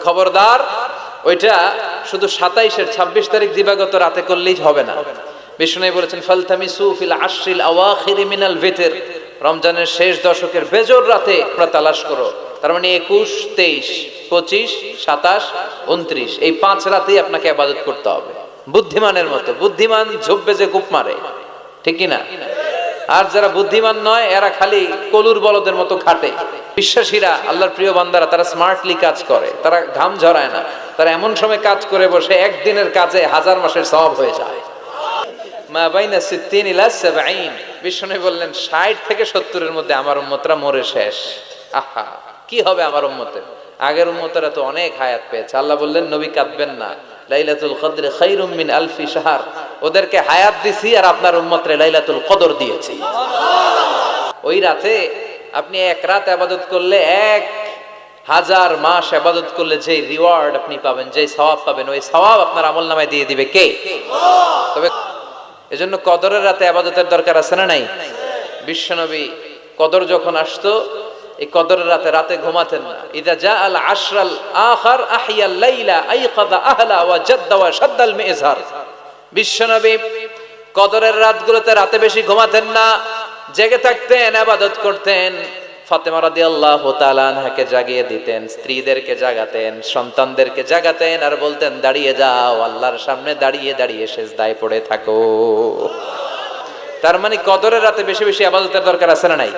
খবরদার ওইটা শুধু 27-এর 26 তারিখ দিবাগত রাতে করলেই হবে না। বিষ্ণু বলেছেন ফালতামিসু ফিল আশরিল আওয়াখির মিনাল ভিতর, রমজানের শেষ দশকের বেজর রাতে তোমরা তালাশ করো। তার মানে 21, 23, 25, 27, 29 এই 5 রাতেই আপনাকে ইবাদত করতে হবে বুদ্ধিমানের মতো। বুদ্ধিমান ঝোপবে যে কূপ মারে, ঠিক কি না? আর যারা বুদ্ধিমান নয় এরা খালি কলুর বলদের মতো খাটে। বিশ্বাসীরা, আল্লাহর প্রিয় বান্দারা, তারা স্মার্টলি কাজ করে, তারা ঘাম ঝরায় না। তারা এমন সময় কাজ করে বসে একদিনের কাজে 1000 মাসের সওয়াব হয়ে যায়। মা বাইনা 60 ইলা 70, বিষ্ণু বললেন 60 থেকে 70 এর মধ্যে আমার উম্মতরা মরে শেষ। আহা, কি হবে আমার উম্মতের? আগের উম্মতরা তো অনেক হায়াত পেয়েছে। আল্লাহ বললেন নবী কাঁদবেন না, লাইলাতুল কদর খায়রুম মিন আলফি শাহর। ওদেরকে হায়াত দিছি আর আপনার উম্মতরে লাইলাতুল কদর দিয়েছি। ওই রাতে আপনি এক রাত ইবাদত করলে 1000 মাস ইবাদত করলে যে রিওয়ার্ড আপনি পাবেন, যে সওয়াব পাবেন, ওই সওয়াব আপনার আমলনামায় দিয়ে দিবে কে? তবে এজন্য কদরের রাতে ইবাদতের দরকার আছে না নাই? বিশ্বনবী কদর যখন আসতো এই কদরের রাতে ঘুমাতেন না। ইদা জাআল আশরাল আখির আহইয়াল লাইলা আইকাযা আহলা ওয়া জাদ্দা ওয়া শাদ্দাল মিজহার। বিশ্বনবী কদরের রাতগুলোতে রাতে বেশি ঘুমাতেন না, জেগে থাকতেন, ইবাদত করতেন। ফাতেমা রাদিয়াল্লাহু তাআলা আনহাকে জাগিয়ে দিতেন, স্ত্রীদেরকে জাগাতেন, সন্তানদেরকে জাগাতেন আর বলতেন দাঁড়িয়ে যাও, আল্লাহর সামনে দাঁড়িয়ে দাঁড়িয়ে সিজদায় পড়ে থাকো। তার মানে কদরের রাতে বেশি বেশি ইবাদতের দরকার আছে না নাই?